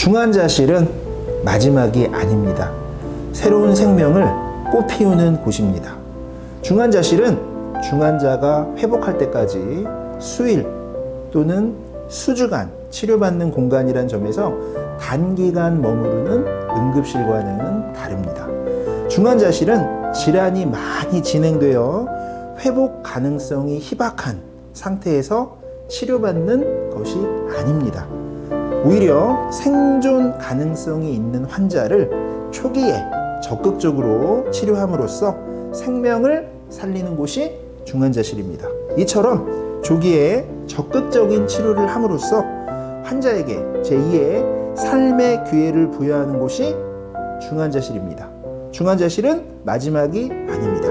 중환자실은 마지막이 아닙니다. 새로운 생명을 꽃피우는 곳입니다. 중환자실은 중환자가 회복할 때까지 수일 또는 수주간 치료받는 공간이란 점에서 단기간 머무르는 응급실과는 다릅니다. 중환자실은 질환이 많이 진행되어 회복 가능성이 희박한 상태에서 치료받는 것이 아닙니다. 오히려 생존 가능성이 있는 환자를 초기에 적극적으로 치료함으로써 생명을 살리는 곳이 중환자실입니다. 이처럼 조기에 적극적인 치료를 함으로써 환자에게 제2의 삶의 기회를 부여하는 곳이 중환자실입니다. 중환자실은 마지막이 아닙니다.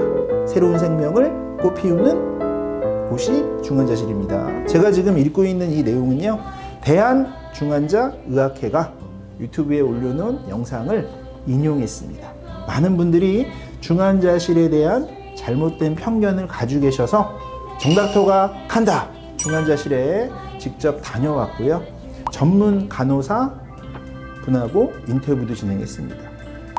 새로운 생명을 꽃피우는 곳이 중환자실입니다. 제가 지금 읽고 있는 이 내용은요, 대한중환자의학회가 유튜브에 올려놓은 영상을 인용했습니다. 많은 분들이 중환자실에 대한 잘못된 편견을 가지고 계셔서 정닥터가 간다! 중환자실에 직접 다녀왔고요. 전문 간호사 분하고 인터뷰도 진행했습니다.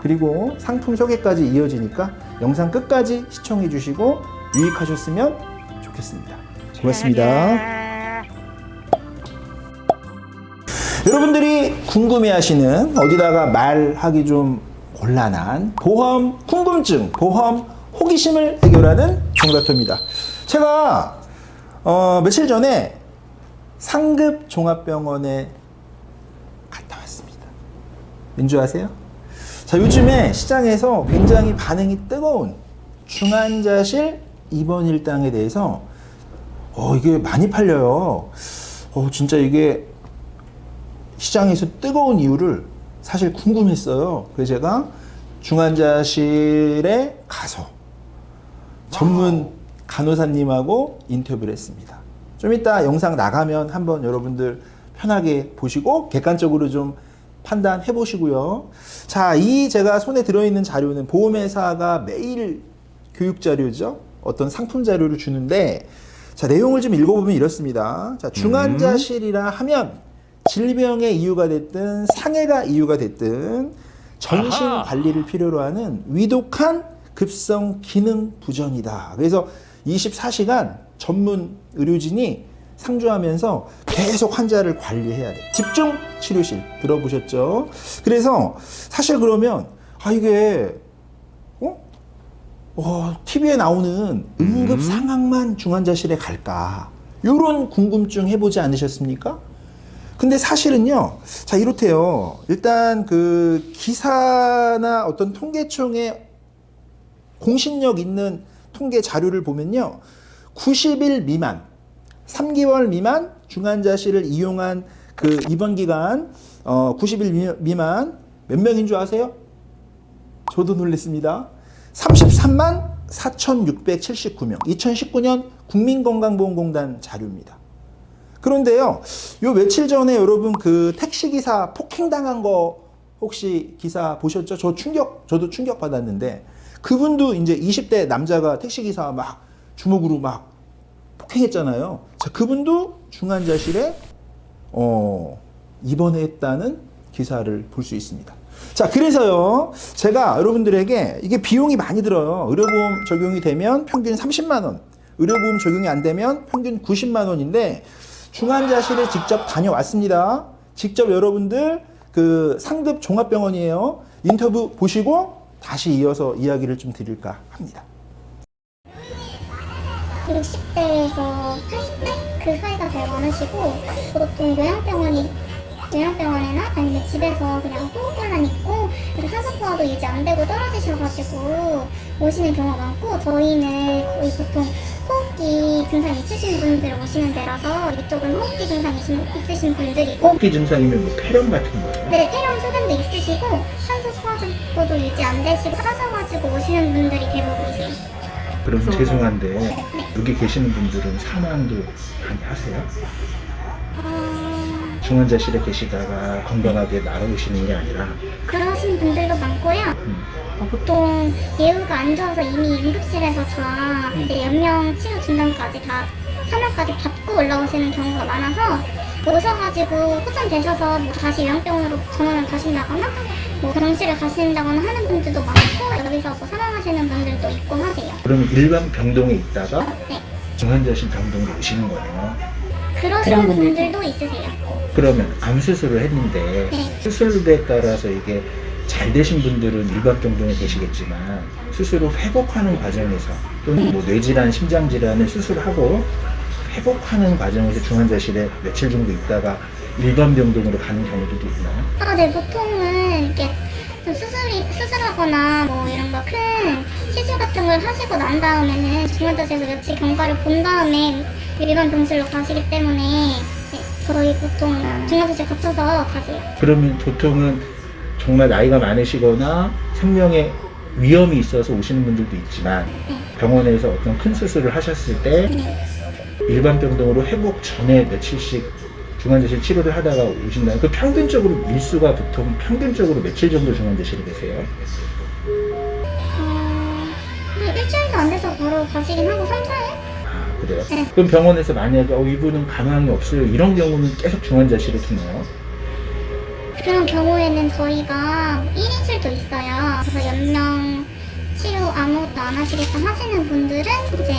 그리고 상품 소개까지 이어지니까 영상 끝까지 시청해 주시고 유익하셨으면 좋겠습니다. 고맙습니다. 여러분들이 궁금해하시는, 어디다가 말하기 좀 곤란한 보험 궁금증, 보험 호기심을 해결하는 정닥터입니다. 제가 며칠 전에 상급종합병원에 갔다 왔습니다. 왠지 아세요? 자, 요즘에 시장에서 굉장히 반응이 뜨거운 중환자실 입원 일당에 대해서 이게 많이 팔려요. 진짜 이게 시장에서 뜨거운 이유를 사실 궁금했어요. 그래서 제가 중환자실에 가서 전문 간호사님하고 인터뷰를 했습니다. 좀 이따 영상 나가면 한번 여러분들 편하게 보시고 객관적으로 좀 판단해 보시고요. 자, 이 제가 손에 들어있는 자료는 보험회사가 매일 교육 자료죠. 어떤 상품 자료를 주는데, 자, 내용을 좀 읽어보면 이렇습니다. 자, 중환자실이라 하면 질병의 이유가 됐든 상해가 이유가 됐든 전신 관리를 필요로 하는 위독한 급성 기능 부전이다. 그래서 24시간 전문 의료진이 상주하면서 계속 환자를 관리해야 돼. 집중 치료실 들어보셨죠? 그래서 사실 그러면 이게 TV에 나오는 응급 상황만 중환자실에 갈까? 이런 궁금증 해보지 않으셨습니까? 근데 사실은요, 자, 이렇대요. 일단 그 기사나 어떤 통계청의 공신력 있는 통계 자료를 보면요, 90일 미만, 3개월 미만 중환자실을 이용한 그 입원 기간 90일 미만 몇 명인 줄 아세요? 저도 놀랐습니다. 33만 4,679명. 2019년 국민건강보험공단 자료입니다. 그런데요, 요 며칠 전에 여러분 그 택시기사 폭행당한 거 혹시 기사 보셨죠? 저도 충격 받았는데, 그분도 이제 20대 남자가 택시기사 막 주먹으로 막 폭행했잖아요. 자, 그분도 중환자실에 입원했다는 기사를 볼 수 있습니다. 자, 그래서요, 제가 여러분들에게 이게 비용이 많이 들어요. 의료보험 적용이 되면 평균 30만 원, 의료보험 적용이 안 되면 평균 90만 원인데 중환자실에 직접 다녀왔습니다. 직접 여러분들 그 상급 종합병원이에요. 인터뷰 보시고 다시 이어서 이야기를 좀 드릴까 합니다. 60대에서 80대 그 사이가 제일 많으시고, 보통 요양병원이나 아니면 집에서 그냥 호흡곤란 있고 산소포화도 유지 안 되고 떨어지셔가지고 오시는 경우가 많고, 저희는 거의 보통 호흡기 증상 있으신 분들 오시는 데라서 이쪽은 호흡기 증상 있으신 분들이고. 호흡기 증상이면 뭐 폐렴 같은 거예요? 네, 폐렴 소견도 있으시고 산소포화도 유지 안 되시고 하셔가지고 오시는 분들이 대부분이세요. 그럼 죄송한데 여기 계시는 분들은 사망도 많이 하세요? 중환자실에 계시다가 건강하게 나오시는 게 아니라 그러신 분들도 많고요. 보통 예후가 안 좋아서 이미 응급실에서 다 이제 연명 치료 진단까지 다 3월까지 받고 올라오시는 경우가 많아서 오셔가지고 호전되셔서 뭐 다시 요양병원으로 전원을 가신다거나 뭐 병실을 가신다거나 하는 분들도 많고 여기서 뭐 사망하시는 분들도 있고 하세요. 그러면 일반 병동에 있다가 네. 중환자실 병동으로 오시는 거네요. 그러시는 분들도 있으세요. 그러면 암 수술을 했는데 네. 수술대에 따라서 이게 잘 되신 분들은 일반 병동에 계시겠지만 수술 후 회복하는 과정에서 또는 뭐 뇌질환, 심장질환을 수술하고 회복하는 과정에서 중환자실에 며칠 정도 있다가 일반 병동으로 가는 경우들도 있나요? 아, 네, 보통은 이렇게 좀 수술하거나 뭐 이런 거 큰 시술 같은 걸 하시고 난 다음에는 중환자실에서 며칠 경과를 본 다음에 일반 병실로 가시기 때문에 네, 저희 보통 중환자실 거쳐서 가세요. 그러면 보통은 정말 나이가 많으시거나 생명에 위험이 있어서 오시는 분들도 있지만 네. 병원에서 어떤 큰 수술을 하셨을 때 네. 일반 병동으로 회복 전에 며칠씩 중환자실 치료를 하다가 오신다면 그 평균적으로 일수가 보통 평균적으로 며칠 정도 중환자실에 계세요? 일주일도 안 돼서 바로 가시긴 하고 3, 4일? 아 그래요? 네. 그럼 병원에서 만약에 이분은 가망이 없어요 이런 경우는 계속 중환자실에 두나요? 그런 경우에는 저희가 1인실도 있어요. 그래서 연명 치료 아무것도 안 하시겠다 하시는 분들은 이제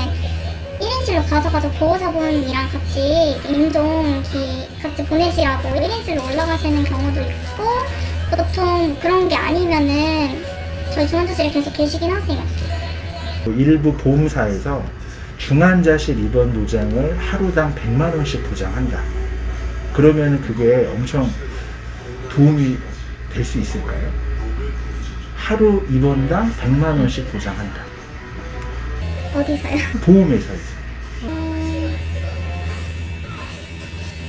1인실로 가져가서 보호자분이랑 같이 임종기 같이 보내시라고 1인실로 올라가시는 경우도 있고 보통 그런 게 아니면은 저희 중환자실에 계속 계시긴 하세요. 일부 보험사에서 중환자실 입원 보장을 하루당 100만 원씩 보장한다. 그러면 그게 엄청 도움이 될 수 있을까요? 하루 입원당 100만 원씩 보장한다. 어디서요? 보험회사에서.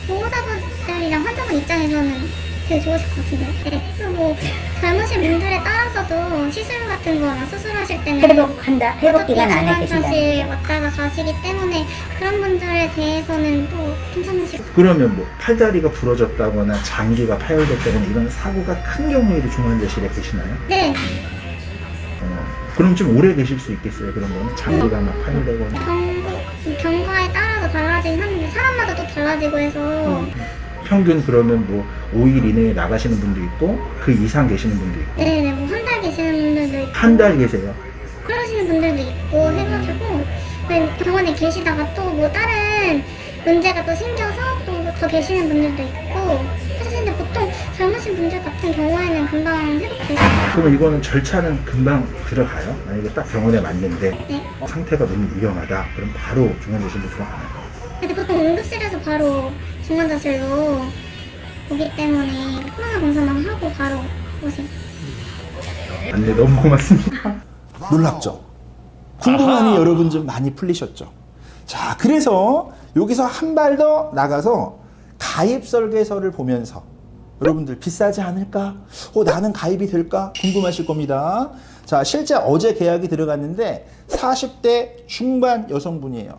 보호자분들이랑 환자분 입장에서는 되게 좋으실 것 같은데. 네. 그리고 뭐 젊으신 분들에 따라서도 시술 같은 거나 수술하실 때는 회복 기간 안에 계신다는 중환자실 왔다가 가시기 때문에 그런 분들에 대해서는 또 괜찮으실 것 그러면 뭐 팔다리가 부러졌다거나 장기가 파열됐다거나 이런 사고가 큰 경우에도 중환자실에 계시나요? 네. 그럼 좀 오래 계실 수 있겠어요? 그런 거는 장기가 막 파열되거나. 경과에 따라서 달라지긴 하는데 사람마다 또 달라지고 해서 평균 그러면 뭐 5일 이내에 나가시는 분도 있고 그 이상 계시는 분도 있고. 네네 뭐 한 달 계시는 분들도 있고 한 달 계세요? 그러시는 분들도 있고 해가지고 병원에 계시다가 또 뭐 다른 문제가 또 생겨서 또 더 계시는 분들도 있고 사실 근데 보통 젊으신 분들 같은 경우에는 금방 회복되세요. 그러면 이거는 절차는 금방 들어가요? 만약에 딱 병원에 왔는데 네. 상태가 너무 위험하다 그럼 바로 중환자실로 들어가나요? 근데 보통 응급실에서 바로 중환자실로 오기 때문에 코로나 검사만 하고 바로 오세요. 안돼 너무 고맙습니다. 놀랍죠? 궁금함이 아하. 여러분 좀 많이 풀리셨죠? 자, 그래서 여기서 한 발 더 나가서 가입 설계서를 보면서 여러분들 비싸지 않을까? 나는 가입이 될까? 궁금하실 겁니다. 자, 실제 어제 계약이 들어갔는데 40대 중반 여성분이에요.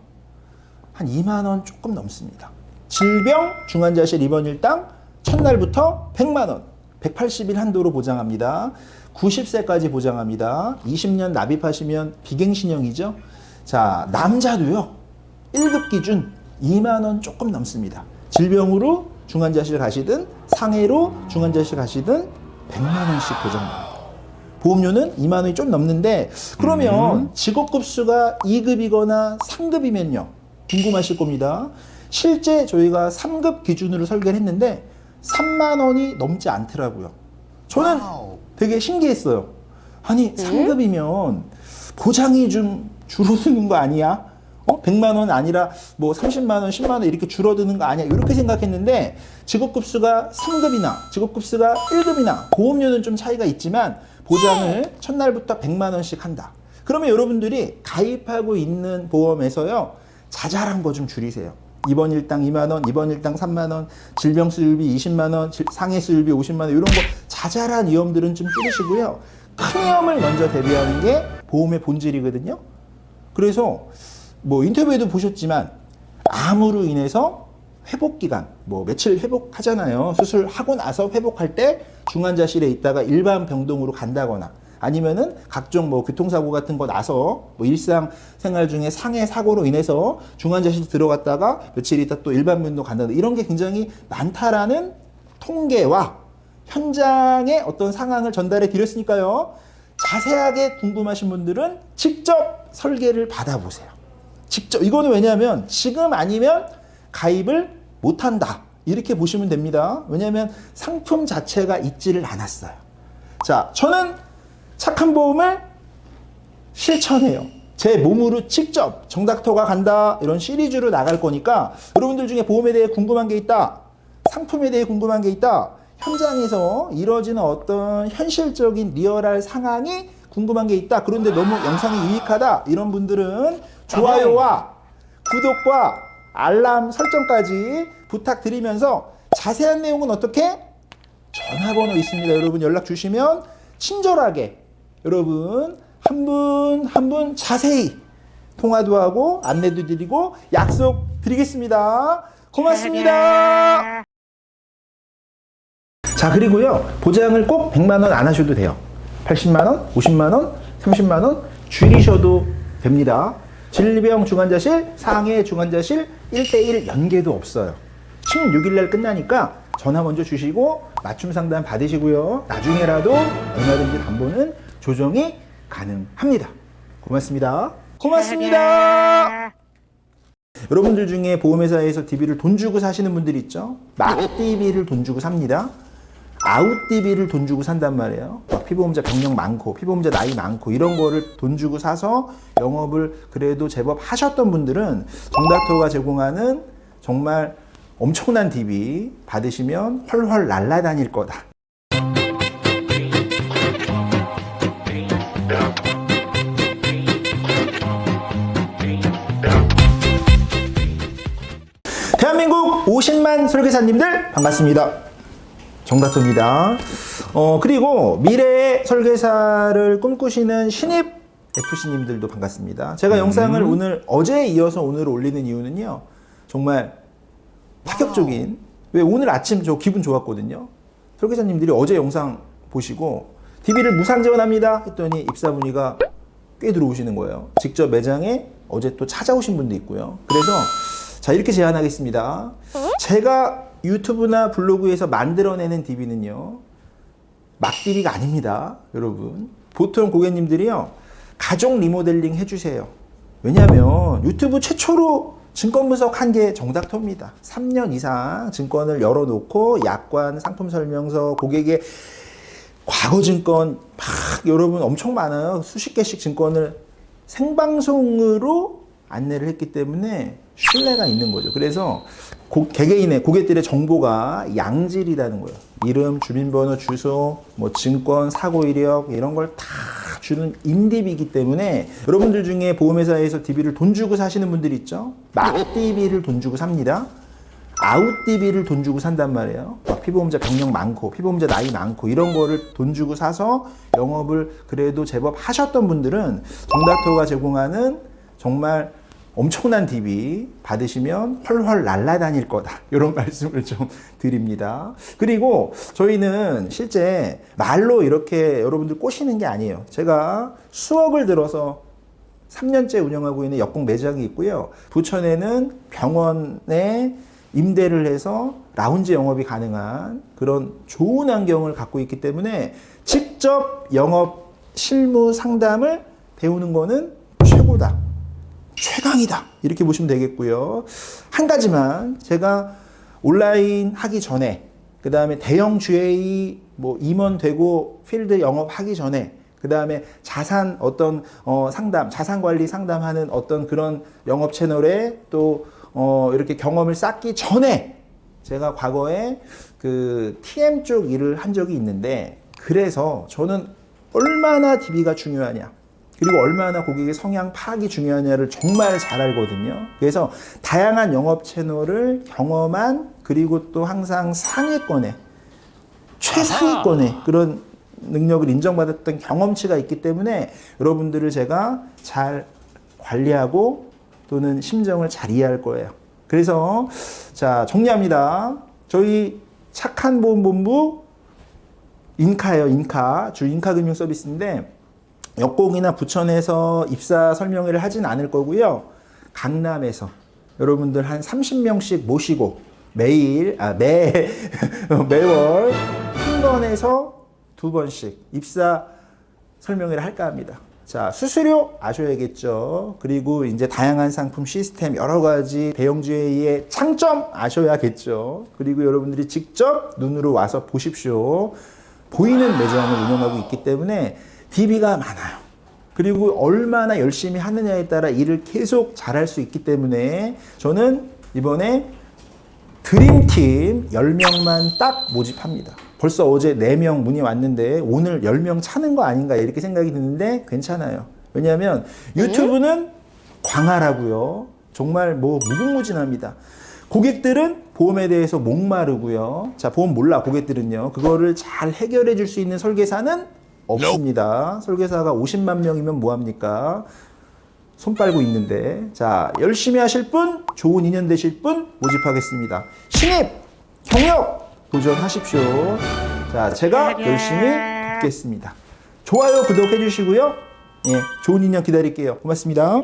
한 2만 원 조금 넘습니다. 질병 중환자실 입원일당 첫날부터 100만 원, 180일 한도로 보장합니다. 90세까지 보장합니다. 20년 납입하시면 비갱신형이죠. 자, 남자도요. 1급 기준 2만 원 조금 넘습니다. 질병으로 중환자실 가시든 상해로 중환자실 가시든 100만 원씩 보장됩니다. 보험료는 2만 원이 좀 넘는데 그러면 직업급수가 2급이거나 3급이면요. 궁금하실 겁니다. 실제 저희가 3급 기준으로 설계를 했는데 3만 원이 넘지 않더라고요. 저는 되게 신기했어요. 아니 3급이면 보장이 좀 줄어드는 거 아니야? 100만 원 아니라 뭐 30만 원, 10만 원 이렇게 줄어드는 거 아니야? 이렇게 생각했는데 직업급수가 3급이나 직업급수가 1급이나 보험료는 좀 차이가 있지만 보장을 첫날부터 100만 원씩 한다. 그러면 여러분들이 가입하고 있는 보험에서요. 자잘한 거 좀 줄이세요. 입원 일당 2만 원, 입원 일당 3만 원, 질병 수술비 20만 원, 상해 수술비 50만 원 이런 거 자잘한 위험들은 좀 줄이시고요. 큰 위험을 먼저 대비하는 게 보험의 본질이거든요. 그래서 뭐 인터뷰에도 보셨지만 암으로 인해서 회복 기간 뭐 며칠 회복하잖아요. 수술하고 나서 회복할 때 중환자실에 있다가 일반 병동으로 간다거나 아니면은 각종 뭐 교통사고 같은 거 나서 뭐 일상생활 중에 상해 사고로 인해서 중환자실 들어갔다가 며칠 있다 또 일반면도 간다, 이런 게 굉장히 많다라는 통계와 현장의 어떤 상황을 전달해 드렸으니까요. 자세하게 궁금하신 분들은 직접 설계를 받아보세요. 직접. 이거는 왜냐하면 지금 아니면 가입을 못한다, 이렇게 보시면 됩니다. 왜냐하면 상품 자체가 있지를 않았어요. 자, 저는 착한 보험을 실천해요. 제 몸으로 직접 정닥터가 간다 이런 시리즈로 나갈 거니까 여러분들 중에 보험에 대해 궁금한 게 있다, 상품에 대해 궁금한 게 있다, 현장에서 이뤄지는 어떤 현실적인 리얼할 상황이 궁금한 게 있다, 그런데 너무 영상이 유익하다, 이런 분들은 좋아요와 구독과 알람 설정까지 부탁드리면서 자세한 내용은 어떻게? 전화번호 있습니다. 여러분 연락 주시면 친절하게 여러분 한 분 한 분 자세히 통화도 하고 안내도 드리고 약속 드리겠습니다. 고맙습니다. 자, 그리고요, 보장을 꼭 100만 원 안 하셔도 돼요. 80만 원, 50만 원, 30만 원 줄이셔도 됩니다. 질병 중환자실, 상해 중환자실 1대1 연계도 없어요. 16일 날 끝나니까 전화 먼저 주시고 맞춤 상담 받으시고요. 나중에라도 얼마든지 담보는 조정이 가능합니다. 고맙습니다. 고맙습니다. 여러분들 중에 보험회사에서 DB를 돈 주고 사시는 분들 있죠? 막 DB를 돈 주고 삽니다. 아웃 DB를 돈 주고 산단 말이에요. 피보험자 병력 많고 피보험자 나이 많고 이런 거를 돈 주고 사서 영업을 그래도 제법 하셨던 분들은 정닥터가 제공하는 정말 엄청난 DB 받으시면 훨훨 날아다닐 거다. 대한민국 50만 설계사님들 반갑습니다. 정닥터입니다. 그리고 미래의 설계사를 꿈꾸시는 신입 FC님들도 반갑습니다. 제가 영상을 오늘 어제에 이어서 오늘 올리는 이유는요, 정말 파격적인, 왜 오늘 아침 저 기분 좋았거든요. 설계사님들이 어제 영상 보시고 DB를 무상 지원합니다 했더니 입사 문의가 꽤 들어오시는 거예요. 직접 매장에 어제 또 찾아오신 분도 있고요. 그래서 자, 이렇게 제안하겠습니다. 제가 유튜브나 블로그에서 만들어내는 DB는요, 막 DB가 아닙니다. 여러분, 보통 고객님들이요, 가족 리모델링 해주세요. 왜냐하면 유튜브 최초로 증권 분석한 게 정닥터입니다. 3년 이상 증권을 열어놓고 약관, 상품 설명서, 고객의 과거 증권 막 여러분 엄청 많아요. 수십 개씩 증권을 생방송으로 안내를 했기 때문에 신뢰가 있는 거죠. 그래서 개개인의 고객들의 정보가 양질이라는 거예요. 이름, 주민번호, 주소, 뭐 증권, 사고 이력 이런 걸 다 주는 인DB이기 때문에 여러분들 중에 보험회사에서 DB를 돈 주고 사시는 분들 있죠? 막 DB를 돈 주고 삽니다. 아웃 DB를 돈 주고 산단 말이에요. 피보험자 병력 많고 피보험자 나이 많고 이런 거를 돈 주고 사서 영업을 그래도 제법 하셨던 분들은 정닥터가 제공하는 정말 엄청난 DB 받으시면 훨훨 날아다닐 거다, 이런 말씀을 좀 드립니다. 그리고 저희는 실제 말로 이렇게 여러분들 꼬시는 게 아니에요. 제가 수억을 들어서 3년째 운영하고 있는 역공 매장이 있고요. 부천에는 병원에 임대를 해서 라운지 영업이 가능한 그런 좋은 환경을 갖고 있기 때문에 직접 영업 실무 상담을 배우는 거는 최고다, 최강이다, 이렇게 보시면 되겠고요. 한 가지만, 제가 온라인 하기 전에, 그 다음에 대형 GA 뭐 임원되고 필드 영업하기 전에, 그 다음에 자산 어떤 상담, 자산 관리 상담하는 어떤 그런 영업 채널에 또 이렇게 경험을 쌓기 전에 제가 과거에 그 TM 쪽 일을 한 적이 있는데, 그래서 저는 얼마나 DB가 중요하냐, 그리고 얼마나 고객의 성향 파악이 중요하냐를 정말 잘 알거든요. 그래서 다양한 영업 채널을 경험한, 그리고 또 항상 상위권의, 최상위권의 그런 능력을 인정받았던 경험치가 있기 때문에 여러분들을 제가 잘 관리하고 또는 심정을 잘 이해할 거예요. 그래서 자, 정리합니다. 저희 착한 보험본부 인카예요, 인카. 주 인카 금융 서비스인데 역곡이나 부천에서 입사 설명회를 하진 않을 거고요. 강남에서 여러분들 한 30명씩 모시고 매월 한 번에서 2번씩 입사 설명회를 할까 합니다. 자, 수수료 아셔야겠죠. 그리고 이제 다양한 상품 시스템 여러 가지 대형주회의 장점 아셔야겠죠. 그리고 여러분들이 직접 눈으로 와서 보십시오. 보이는 매장을 운영하고 있기 때문에 DB가 많아요. 그리고 얼마나 열심히 하느냐에 따라 일을 계속 잘할 수 있기 때문에 저는 이번에 드림팀 10명만 딱 모집합니다. 벌써 어제 4명 문의 왔는데 오늘 10명 차는 거 아닌가 이렇게 생각이 드는데 괜찮아요. 왜냐하면 유튜브는 광활하고요. 정말 뭐 무궁무진합니다. 고객들은 보험에 대해서 목마르고요. 자, 보험 몰라 고객들은요. 그거를 잘 해결해 줄 수 있는 설계사는 없습니다. 설계사가 50만 명이면 뭐합니까? 손 빨고 있는데. 자, 열심히 하실 분, 좋은 인연 되실 분 모집하겠습니다. 신입, 경력 도전하십시오. 자, 제가 열심히 돕겠습니다. 좋아요, 구독해 주시고요. 예, 좋은 인연 기다릴게요. 고맙습니다.